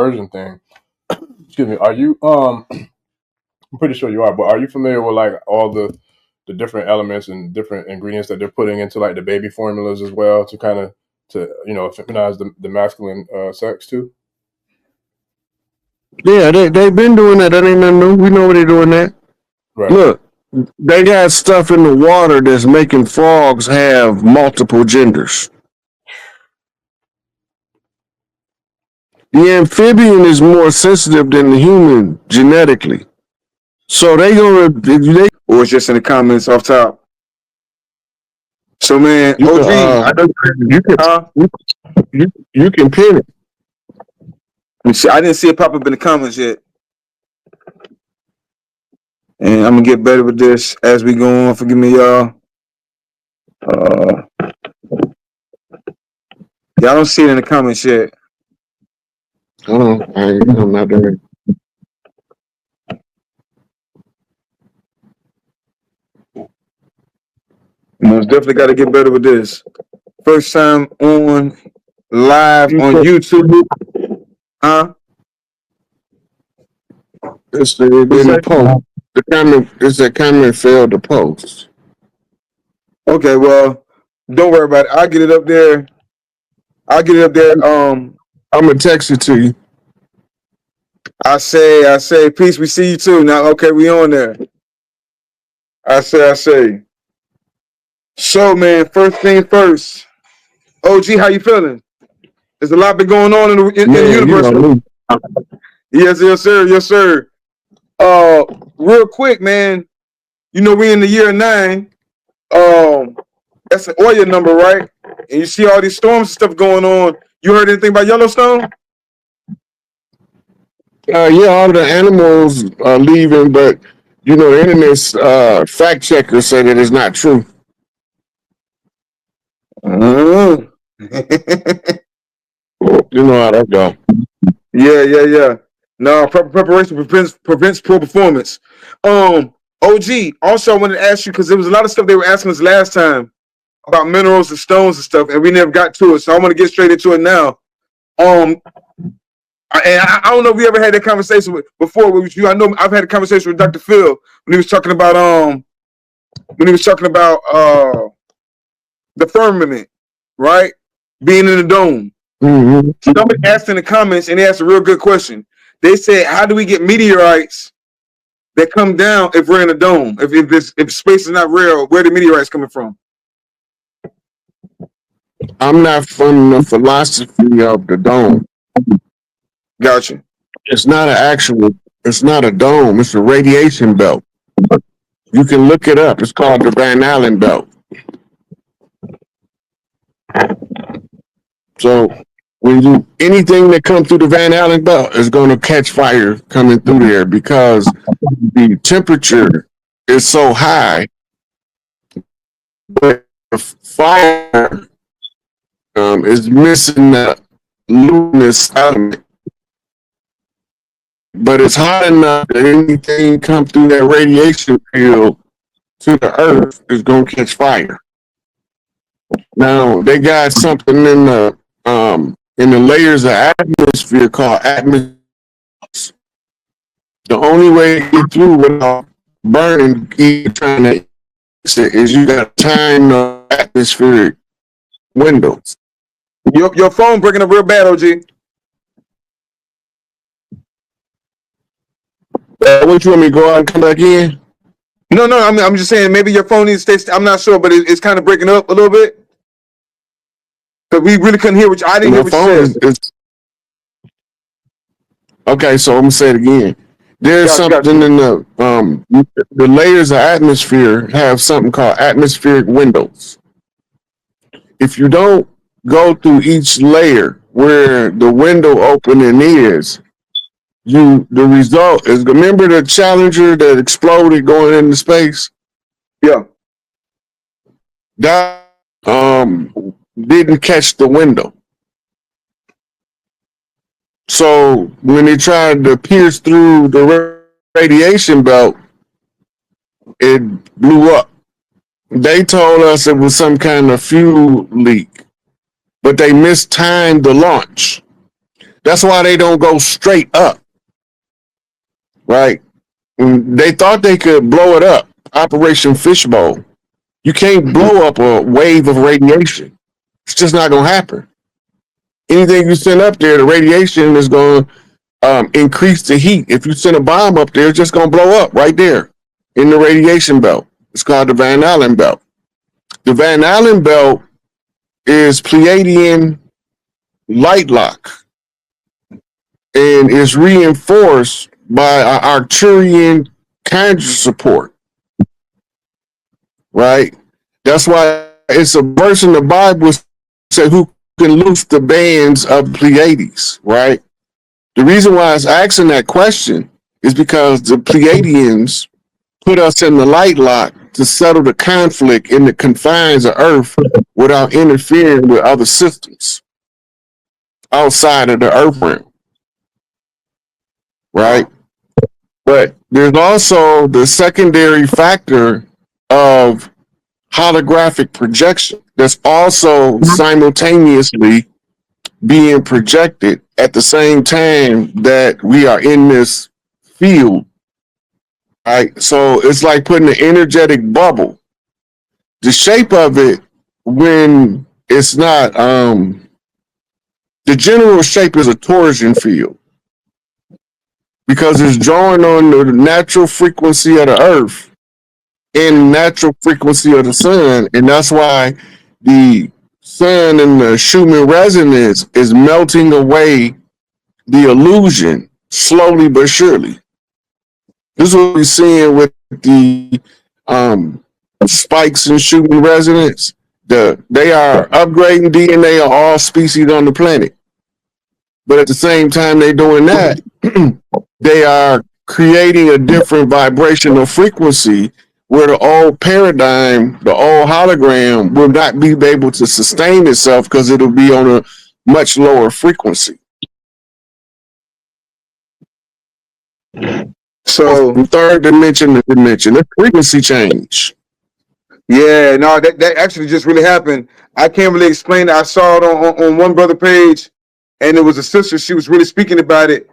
version thing. Excuse me. Are you I'm pretty sure you are, but are you familiar with like all the different elements and different ingredients that they're putting into like the baby formulas as well to kind of to feminize the masculine sex too? Yeah, they've been doing that. That ain't nothing new. We know they're doing that. Right. Look, they got stuff in the water that's making frogs have multiple genders. The amphibian is more sensitive than the human genetically. So or it's just in the comments off top. So man, you OG, you can pin it. I didn't see it pop up in the comments yet. And I'm gonna get better with this as we go on. Forgive me, y'all. Y'all don't see it in the comments yet. I'm not doing it. Most definitely got to get better with this. First time on live on YouTube. Huh? It's the post. The comment failed to post. Okay, well, don't worry about it. I'll get it up there. I'm gonna text it to you. I say, peace. We see you too. Now, okay, we on there. I say. So, man, first thing first. OG, how you feeling? There's a lot been going on in the universe. Yes, sir. Real quick, man. You know we in the year 9. That's an Oya number, right? And you see all these storms and stuff going on. You heard anything about Yellowstone? Yeah, all the animals are leaving, but you know the internet's fact checkers say that it's not true. You know how that go. Yeah. No, preparation prevents poor performance. OG, also I wanted to ask you, because there was a lot of stuff they were asking us last time about minerals and stones and stuff, and we never got to it. So I want to get straight into it now. I don't know if we ever had that conversation before with you. I know I've had a conversation with Dr. Phil when he was talking about the firmament, right? Being in the dome. Mm-hmm. Somebody asked in the comments, and they asked a real good question. They said, how do we get meteorites that come down if we're in a dome? If space is not real, where the meteorites coming from? I'm not from the philosophy of the dome. Gotcha. It's not a dome. It's a radiation belt. You can look it up. It's called the Van Allen belt. So anything that comes through the Van Allen belt is going to catch fire coming through there because the temperature is so high. But the fire is missing the luminous element. But it's hot enough that anything come through that radiation field to the earth is going to catch fire. Now they got something in the layers of atmosphere called atmosphere. The only way to get through without burning, trying to exit, is you got to time the atmospheric windows. Your phone breaking up real bad, OG. What you want me to go out and come back in? No. I'm just saying maybe your phone needs to stay. I'm not sure, but it's kind of breaking up a little bit. Because we really couldn't hear what I didn't hear what you said. Okay, so I'm gonna say it again. There's something in the layers of atmosphere have something called atmospheric windows. If you don't go through each layer where the window opening is, the result is, remember the Challenger that exploded going into space? Yeah. That didn't catch the window. So when they tried to pierce through the radiation belt, it blew up. They told us it was some kind of fuel leak, but they mistimed the launch. That's why they don't go straight up, right? They thought they could blow it up, Operation Fishbowl. You can't blow up a wave of radiation. It's just not going to happen. Anything you send up there, the radiation is going to increase the heat. If you send a bomb up there, it's just going to blow up right there in the radiation belt. It's called the Van Allen belt. The Van Allen belt is Pleiadian light lock and is reinforced by our Arcturian conjure support, right? That's why it's a verse in the Bible say who can loose the bands of Pleiades, right? The reason why I was asking that question is because the Pleiadians put us in the light lock to settle the conflict in the confines of Earth without interfering with other systems outside of the Earth realm, right? But there's also the secondary factor of holographic projection that's also simultaneously being projected at the same time that we are in this field, right? So it's like putting an energetic bubble. The shape of it, when it's not, the general shape is a torsion field because it's drawing on the natural frequency of the earth and natural frequency of the sun, and that's why the sun and the Schumann resonance is melting away the illusion slowly but surely. This is what we're seeing with the spikes in Schumann resonance. They are upgrading DNA of all species on the planet, but at the same time they're doing that, they are creating a different vibrational frequency where the old paradigm, the old hologram will not be able to sustain itself because it'll be on a much lower frequency. So from third dimension to dimension, the frequency change. Yeah, no, that actually just really happened. I can't really explain it. I saw it on one brother page, and it was a sister. She was really speaking about it.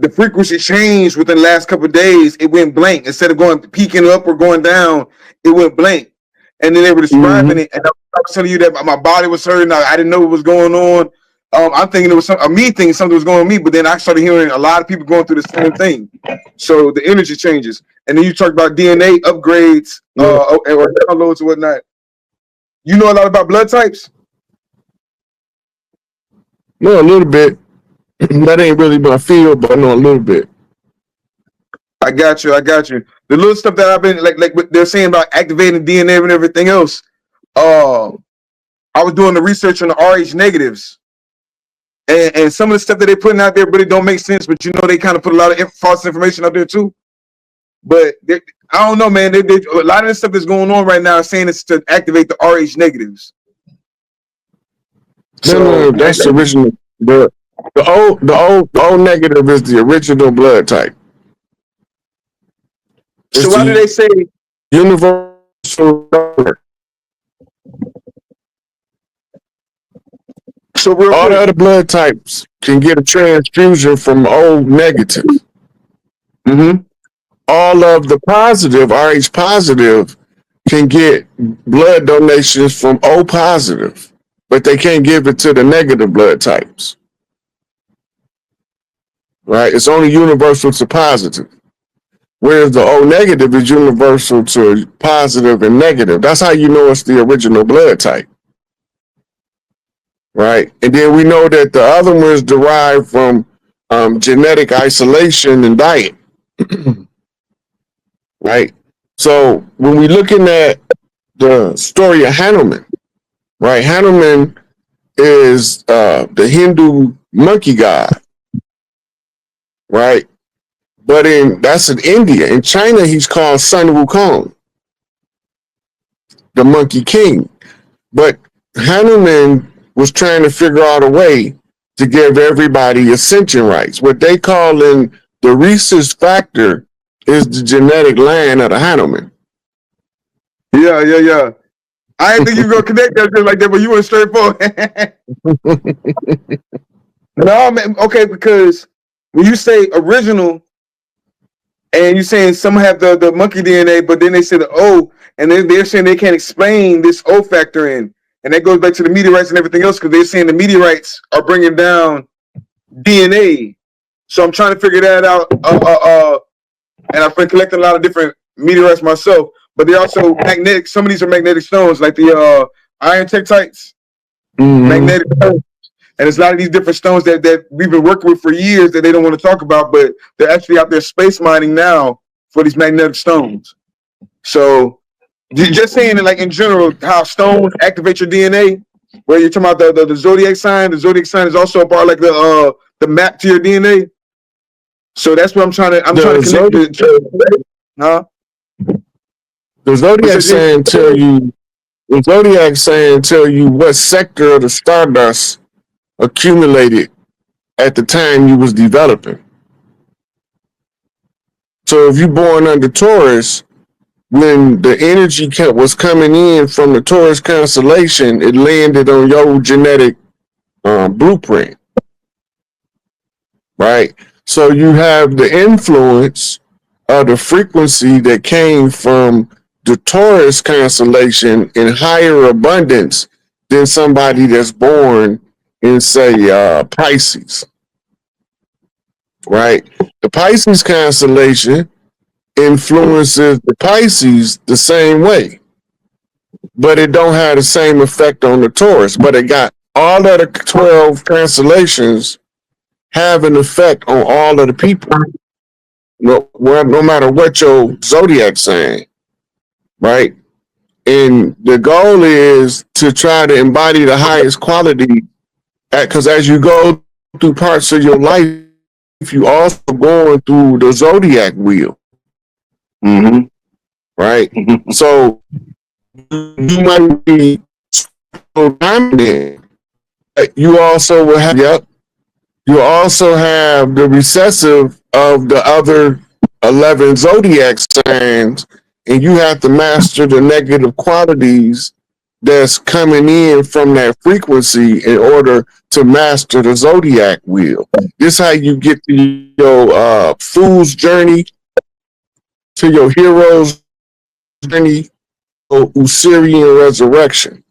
The frequency changed within the last couple of days. It went blank. Instead of going peaking up or going down, it went blank. And then they were describing it, and I was telling you that my body was hurting. I didn't know what was going on. I'm thinking it was me thinking something was going on with me, but then I started hearing a lot of people going through the same thing. So the energy changes. And then you talk about DNA upgrades or downloads or whatnot. You know a lot about blood types? No, a little bit. That ain't really my field, but I know a little bit. I got you. The little stuff that I've been like what they're saying about activating DNA and everything else. I was doing the research on the RH negatives. And some of the stuff that they're putting out there really don't make sense, but you know they kind of put a lot of false information out there too. But I don't know, man. A lot of the stuff that's going on right now is saying it's to activate the RH negatives. No, that's the original. The O negative is the original blood type. So why do they say universal? So real all quick, the other blood types can get a transfusion from O negative. All of the positive, RH positive, can get blood donations from O positive, but they can't give it to the negative blood types. Right? It's only universal to positive. Whereas the O negative is universal to positive and negative. That's how you know it's the original blood type. Right? And then we know that the other ones derive from genetic isolation and diet. Right? So when we're looking at the story of Hanuman, right? Hanuman is the Hindu monkey god, right? But that's in India. In China, he's called Sun Wukong, the monkey king. But Hanuman was trying to figure out a way to give everybody ascension rights. What they call in the rhesus factor is the genetic line of the Hanuman. Yeah. I didn't think you were gonna connect that like that, but you went straight forward. No, man. Okay, because when you say original, and you're saying some have the monkey DNA, but then they say the O, and then they're saying they can't explain this O factor in, and that goes back to the meteorites and everything else because they're saying the meteorites are bringing down DNA. So I'm trying to figure that out. And I've been collecting a lot of different meteorites myself, but they're also magnetic. Some of these are magnetic stones, like the iron tektites, magnetic stones. And there's a lot of these different stones that we've been working with for years that they don't want to talk about, but they're actually out there space mining now for these magnetic stones. So just saying that, like in general, how stones activate your DNA, where you're talking about the zodiac sign. The zodiac sign is also a part like the map to your DNA. So that's what I'm trying to connect it. Huh? The zodiac sign tell you. The zodiac sign tell you what sector of the stardust accumulated at the time you was developing. So if you're born under Taurus, when the energy was coming in from the Taurus constellation, it landed on your genetic blueprint, right? So you have the influence of the frequency that came from the Taurus constellation in higher abundance than somebody that's born in, say, Pisces, right? The Pisces constellation influences the Pisces the same way, but it don't have the same effect on the Taurus. But it got all of the 12 constellations have an effect on all of the people, no matter what your zodiac sign, right? And the goal is to try to embody the highest quality, because as you go through parts of your life, you also going through the zodiac wheel. Right? So you might be so dominant. You also will have, you also have the recessive of the other 11 zodiac signs, and you have to master the negative qualities that's coming in from that frequency in order to master the zodiac wheel. This is how you get to your fool's journey, to your hero's journey, or Osirian resurrection,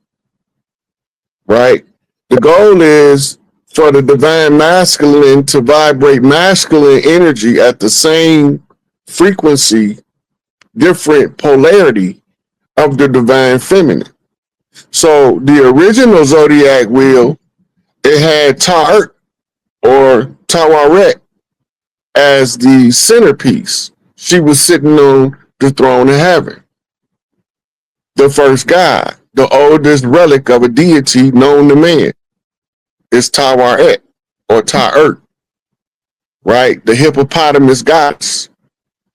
right? The goal is for the divine masculine to vibrate masculine energy at the same frequency, different polarity of the divine feminine. So the original zodiac wheel, it had Ta'art or Tawaret as the centerpiece. She was sitting on the throne of heaven. The first god, the oldest relic of a deity known to man, is Tawaret or Ta'art, right? The hippopotamus goddess.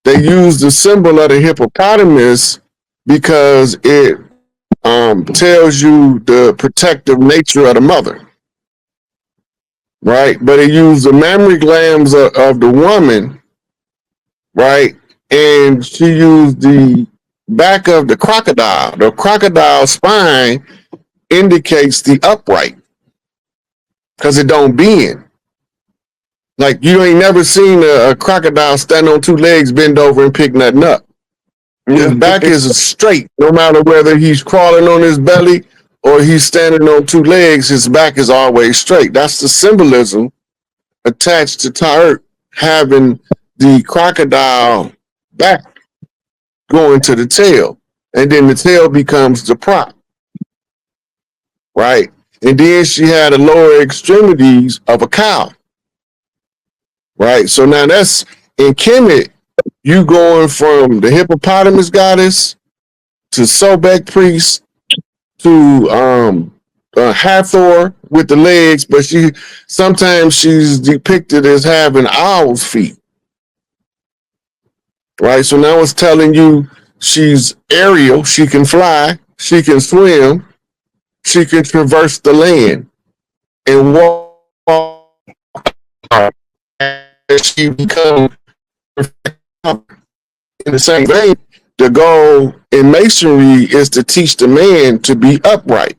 They use the symbol of the hippopotamus because it tells you the protective nature of the mother, right? But it used the mammary glands of the woman, right? And she used the back of the crocodile. The crocodile spine indicates the upright because it don't bend. Like you ain't never seen a crocodile stand on two legs, bend over and pick nothing up. His back is straight, no matter whether he's crawling on his belly or he's standing on two legs, his back is always straight. That's the symbolism attached to Ta'art having the crocodile back going to the tail. And then the tail becomes the prop, right? And then she had the lower extremities of a cow, right? So now that's in Kemet, you going from the hippopotamus goddess to Sobek priest to Hathor with the legs, but sometimes she's depicted as having owl's feet, right? So now it's telling you she's aerial, she can fly, she can swim, she can traverse the land and walk. She becomes in the same vein. The goal in masonry is to teach the man to be upright,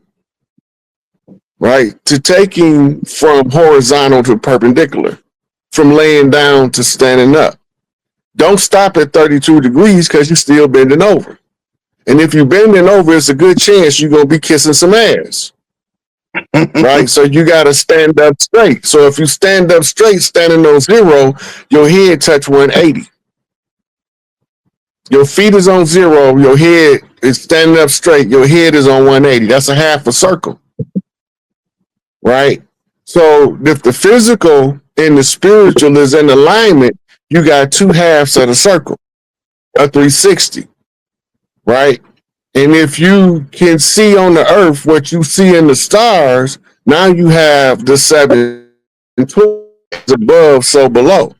right? To taking from horizontal to perpendicular, from laying down to standing up. Don't stop at 32 degrees because you're still bending over. And if you're bending over, it's a good chance you're going to be kissing some ass. Right? So you got to stand up straight. So if you stand up straight, standing on 0, your head touch 180. Your feet is on 0. Your head is standing up straight. Your head is on 180. That's a half a circle. Right? So if the physical and the spiritual is in alignment, you got 2 halves of the circle, a 360. Right? And if you can see on the earth what you see in the stars, now you have the 7 above, so below.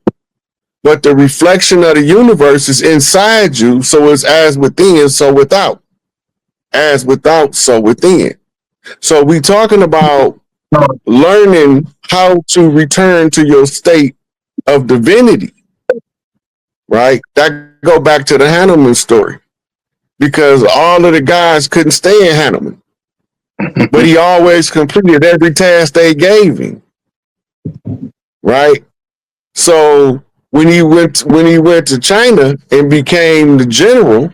But the reflection of the universe is inside you, so it's as within, so without. As without, so within. So we talking about learning how to return to your state of divinity, right? That go back to the Hanuman story. Because all of the guys couldn't stay in Hanuman. But he always completed every task they gave him. Right? So when he went to China and became the general,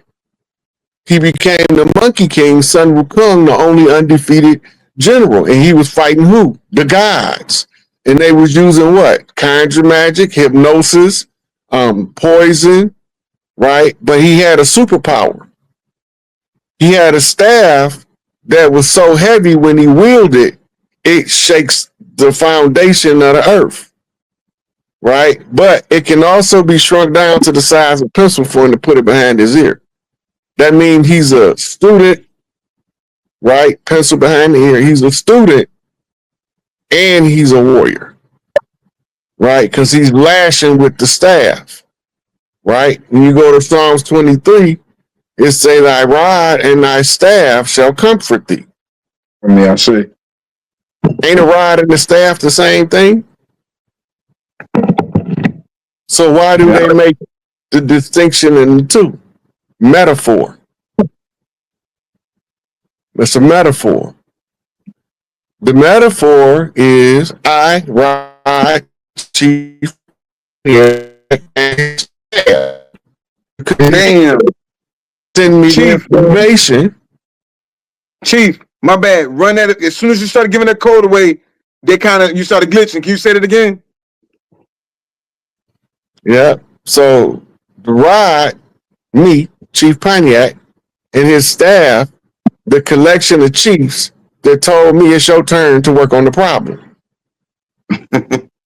he became the Monkey King, Sun Wukong, the only undefeated general. And he was fighting who? The gods. And they was using what? Conjure magic, hypnosis, poison, right? But he had a superpower. He had a staff that was so heavy when he wielded it, it shakes the foundation of the earth, right? But it can also be shrunk down to the size of a pencil for him to put it behind his ear. That means he's a student, right? Pencil behind the ear. He's a student and he's a warrior, right? Because he's lashing with the staff, right? When you go to Psalms 23, it say, thy rod and thy staff shall comfort thee. Yeah, I see. Ain't a rod and the staff the same thing? So why do they make the distinction in the two? Metaphor. It's a metaphor. The metaphor is I ride chief and staff. Damn. Send me Chief, information. Chief, my bad. Run that. As soon as you started giving that code away, you started glitching. Can you say it again? Yeah. So the rod, me, Chief Pontiac, and his staff, the collection of chiefs that told me it's your turn to work on the problem.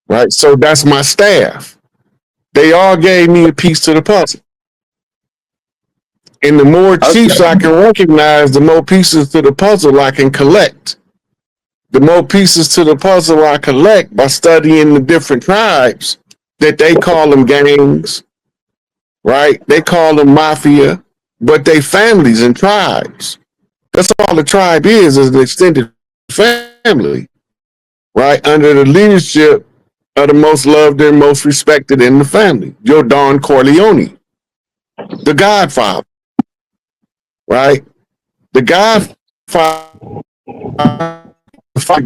Right? So that's my staff. They all gave me a piece to the puzzle. And the more chiefs I can recognize, the more pieces to the puzzle I can collect. The more pieces to the puzzle I collect by studying the different tribes that they call them gangs, right? They call them mafia, but they families and tribes. That's all the tribe is an extended family, right? Under the leadership of the most loved and most respected in the family, your Don Corleone, the Godfather. Right? The Godfather,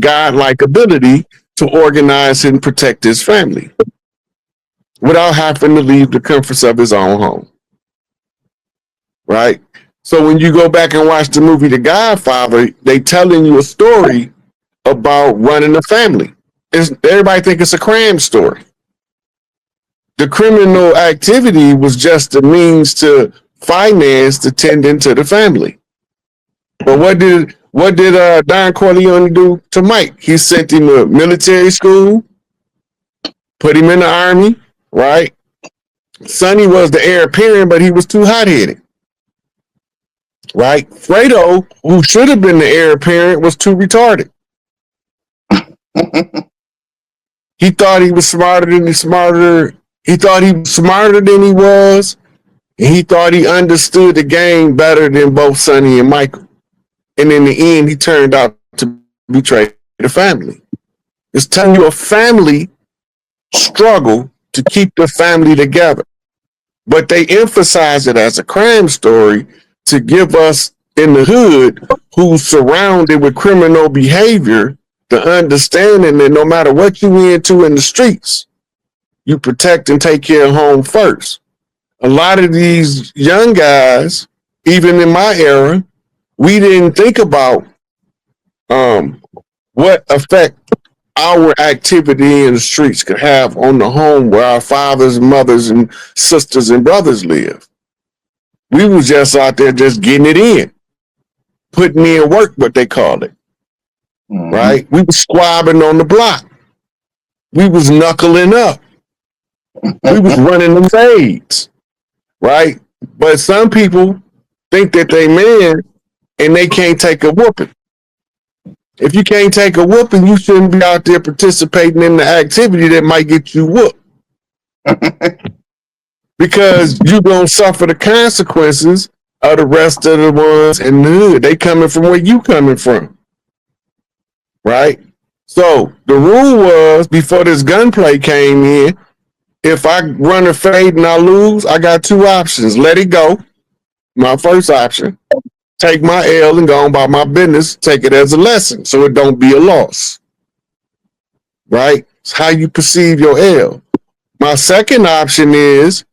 God-like ability to organize and protect his family without having to leave the comforts of his own home. Right? So when you go back and watch the movie The Godfather, they telling you a story about running a family. Everybody think it's a crime story. The criminal activity was just a means to finance to tend into the family. But what did Don Corleone do to Mike? He sent him to military school, put him in the army, right? Sonny was the heir apparent, but he was too hot-headed. Right? Fredo, who should have been the heir apparent, was too retarded. He thought he was smarter than he thought he was smarter than he was. And he thought he understood the game better than both Sonny and Michael. And in the end, he turned out to betray the family. It's telling you a family struggle to keep the family together. But they emphasize it as a crime story to give us in the hood who's surrounded with criminal behavior the understanding that no matter what you into in the streets, you protect and take care of home first. A lot of these young guys, even in my era, we didn't think about what effect our activity in the streets could have on the home where our fathers, mothers, and sisters and brothers live. We was just out there just getting it in, putting in work, what they call it. Right? We was squabbing on the block. We was knuckling up. We was running them fades. Right? But some people think that they man and they can't take a whooping. If you can't take a whooping, you shouldn't be out there participating in the activity that might get you whooped. Because you're going to suffer the consequences of the rest of the ones in the hood. They coming from where you coming from. Right? So the rule was, before this gunplay came in, if I run a fade and I lose, I got two options. Let it go. My first option. Take my L and go on about my business. Take it as a lesson so it don't be a loss. Right? It's how you perceive your L. My second option is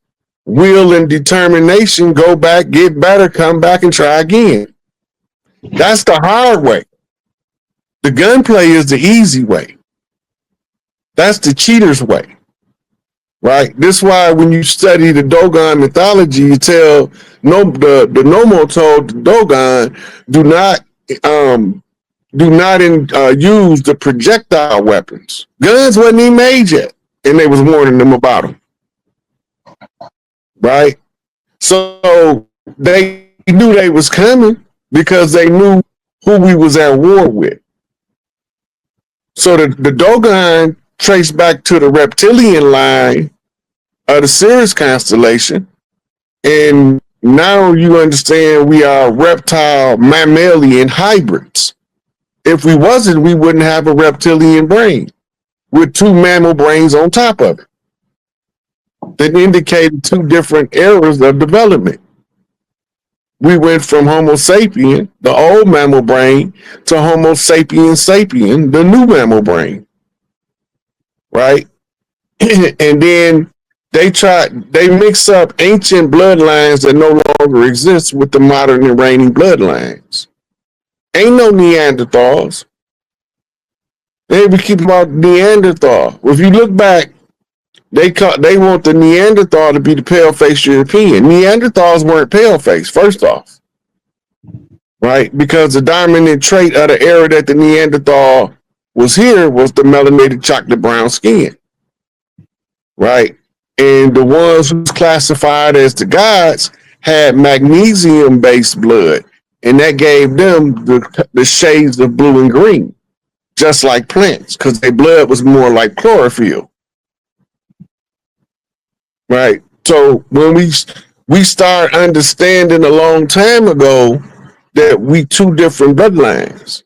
will and determination, go back, get better, come back and try again. That's the hard way. The gunplay is the easy way. That's the cheater's way. Right? This is why when you study the Dogon mythology, you tell the Nomo told the Dogon, do not use the projectile weapons. Guns wasn't even made yet, and they was warning them about them. Right? So they knew they was coming because they knew who we was at war with. So the Dogon traced back to the reptilian line of the Sirius constellation, and now you understand we are reptile mammalian hybrids. If we wasn't, we wouldn't have a reptilian brain with two mammal brains on top of it that indicated two different eras of development. We went from Homo sapien, the old mammal brain, to Homo sapiens sapien, the new mammal brain. Right? And then they mix up ancient bloodlines that no longer exist with the modern and reigning bloodlines. Ain't no Neanderthals. They keep about Neanderthal. If you look back, they want the Neanderthal to be the pale-faced European. Neanderthals weren't pale-faced, first off. Right? Because the dominant trait of the era that the Neanderthal was here was the melanated chocolate brown skin. Right? And the ones who's classified as the gods had magnesium-based blood, and that gave them the shades of blue and green, just like plants, because their blood was more like chlorophyll. Right? So when we start understanding a long time ago that we two different bloodlines,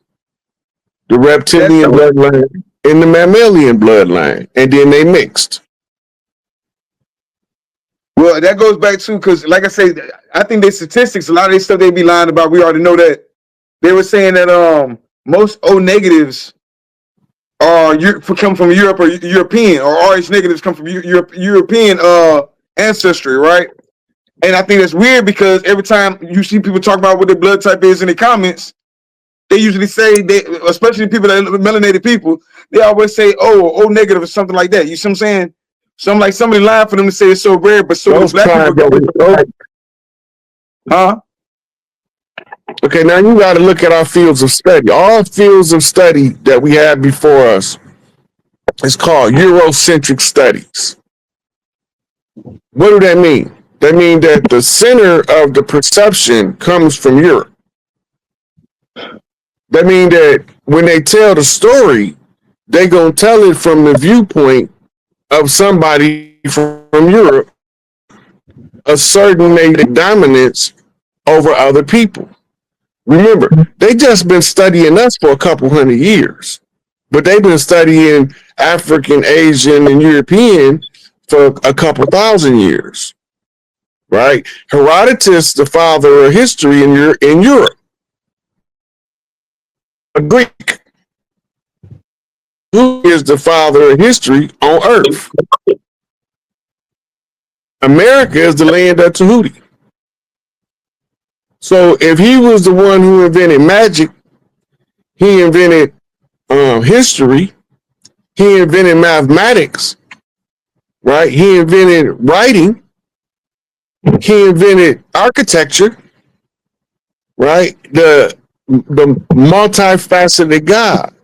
the reptilian bloodline and the mammalian bloodline, and then they mixed. Well, that goes back to, because like I say, I think the statistics, a lot of this stuff they be lying about, we already know that. They were saying that most O negatives come from Europe or European, or RH negatives come from European ancestry, right? And I think that's weird because every time you see people talk about what their blood type is in the comments, they usually say, especially people that are melanated people, they always say, O negative or something like that. You see what I'm saying? So I'm like, somebody lying for them to say it's so rare, but so those black people. Huh? Okay, now you got to look at our fields of study. All fields of study that we have before us is called Eurocentric studies. What do that mean? That means that the center of the perception comes from Europe. That means that when they tell the story, they're going to tell it from the viewpoint of somebody from Europe asserting dominance over other people. Remember, they just been studying us for a couple hundred years, but they've been studying African, Asian, and European for a couple thousand years, right? Herodotus, the father of history in Europe, a Greek. Who is the father of history on Earth? America is the land of Tahuti. So if he was the one who invented magic, he invented history, he invented mathematics, right? He invented writing, he invented architecture, right? The multifaceted God.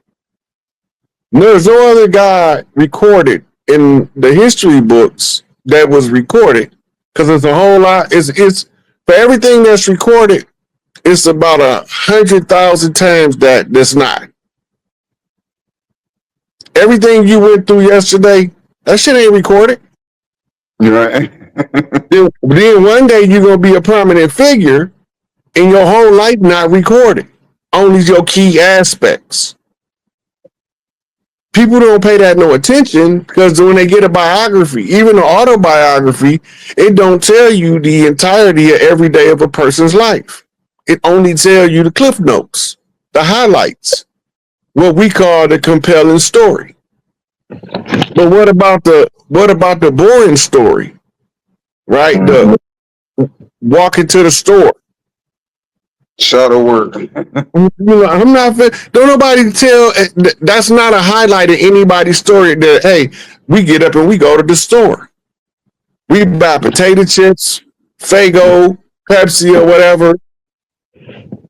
There's no other God recorded in the history books that was recorded, because it's a whole lot. It's for everything that's recorded, it's about 100,000 times that's not. Everything you went through yesterday, that shit ain't recorded. Right. Then one day you're gonna be a prominent figure, and your whole life not recorded. Only your key aspects. People don't pay that no attention, because when they get a biography, even an autobiography, it don't tell you the entirety of every day of a person's life. It only tells you the cliff notes, the highlights, what we call the compelling story. But what about the boring story? Right? The walking to the store. Shadow work. I'm not. Don't nobody tell. That's not a highlight of anybody's story. That hey, we get up and we go to the store. We buy potato chips, Faygo, Pepsi, or whatever.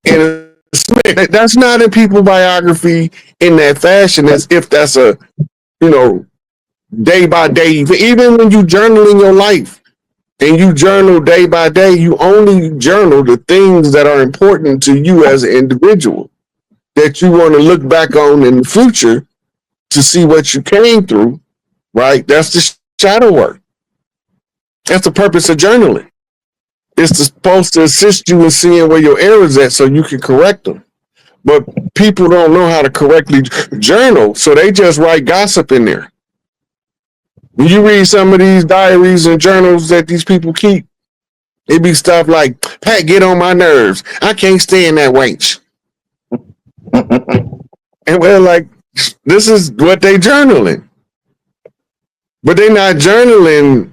And that's not in people's biography in that fashion. As if that's a day by day. Even when you journal in your life, and you journal day by day, you only journal the things that are important to you as an individual, that you want to look back on in the future to see what you came through, right? That's the shadow work. That's the purpose of journaling. It's supposed to assist you in seeing where your errors at so you can correct them. But people don't know how to correctly journal, so they just write gossip in there. When you read some of these diaries and journals that these people keep, it be stuff like, Pat, get on my nerves. I can't stand that wench. And we're like, this is what they journaling. But they're not journaling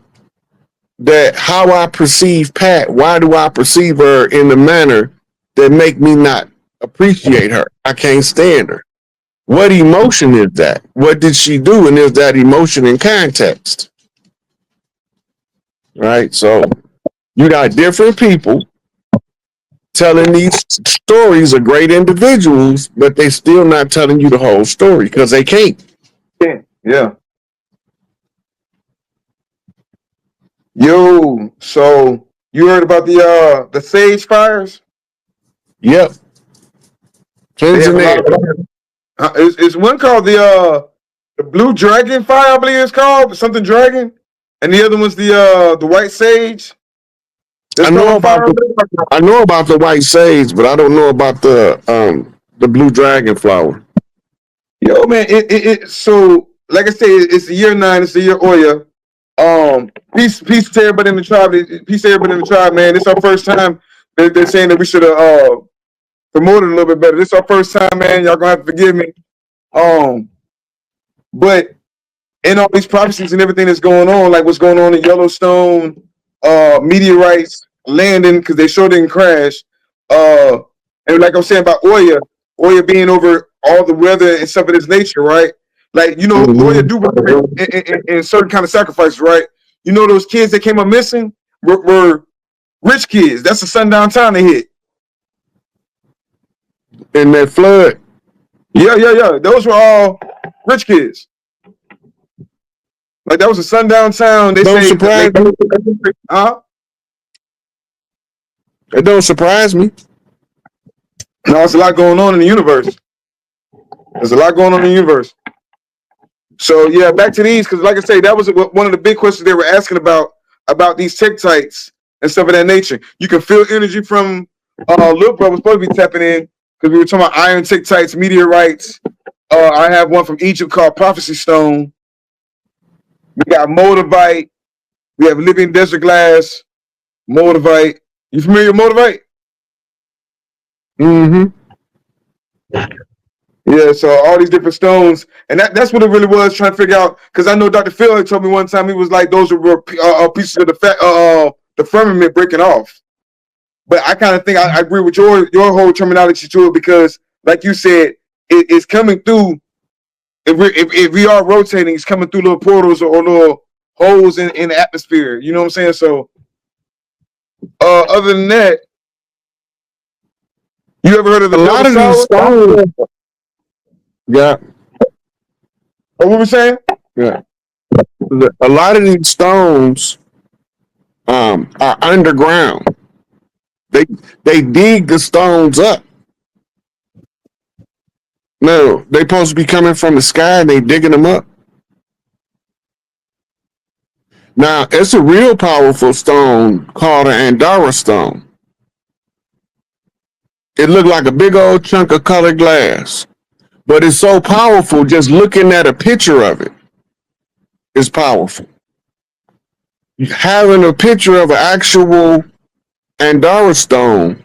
that how I perceive Pat. Why do I perceive her in the manner that make me not appreciate her? I can't stand her. What emotion is that? What did she do? And is that emotion in context? Right? So you got different people telling these stories of great individuals, but they still not telling you the whole story because they can't. Yeah. Yo, so you heard about the sage fires? Yep. It's one called the Blue Dragon Fire, I believe it's called, something dragon, and the other one's the white sage. I know about the white sage, but I don't know about the blue dragon flower. Yo, man, so like I say, it's the year 9, it's the year Oya. Peace to everybody in the tribe. Peace to everybody in the tribe, man. This is our first time. They're saying that we should have promoted a little bit better. This is our first time, man. Y'all gonna have to forgive me. But in all these prophecies and everything that's going on, like what's going on in Yellowstone, meteorites landing because they sure didn't crash. And like I'm saying about Oya being over all the weather and stuff of this nature, right? Like, Oya do in certain kind of sacrifices, right? Those kids that came up missing were rich kids. That's the sundown time they hit. In that flood. Yeah. Those were all rich kids. Like that was a sundown town. They don't say surprise me. It don't surprise me. No, it's a lot going on in the universe. There's a lot going on in the universe. So yeah, back to these, because like I say, that was one of the big questions they were asking about these tektites and stuff of that nature. You can feel energy from Lil Bro was supposed to be tapping in because we were talking about iron tektites, meteorites. I have one from Egypt called Prophecy Stone. We got Moldavite. We have Living Desert Glass, Moldavite. You familiar with Moldavite? Mm-hmm. Yeah, so all these different stones, and that's what it really was, trying to figure out. Because I know Dr. Phil had told me one time, he was like, those were pieces of the firmament breaking off. But I kind of think I agree with your whole terminology to it, because, like you said, it's coming through. If we are rotating, it's coming through little portals or little holes in the atmosphere. You know what I'm saying? So, other than that, you ever heard of the A lot double of these solid? stones, yeah, What were we saying? yeah. A lot of these stones are underground. They they dig the stones up. No, they supposed to be coming from the sky and they digging them up. Now, it's a real powerful stone called an Andara stone. It looked like a big old chunk of colored glass, but it's so powerful just looking at a picture of it is powerful. Having a picture of an actual Andara stone,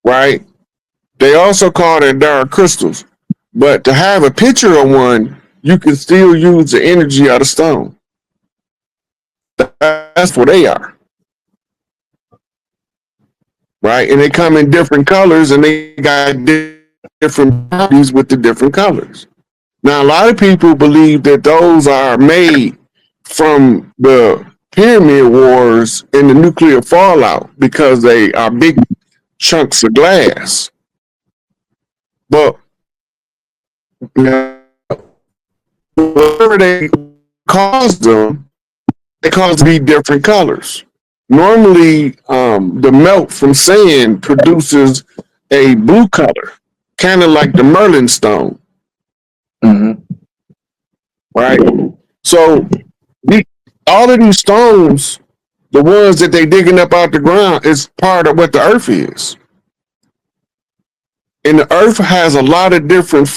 right? They also call it Andara crystals, but to have a picture of one, you can still use the energy of the stone. That's what they are. Right? And they come in different colors and they got different properties with the different colors. Now, a lot of people believe that those are made from the pyramid wars and the nuclear fallout because they are big chunks of glass. But whatever they cause them, they cause to be different colors. Normally, the melt from sand produces a blue color, kind of like the Merlin stone, right? So all of these stones, the ones that they digging up out the ground, is part of what the earth is. And the earth has a lot of different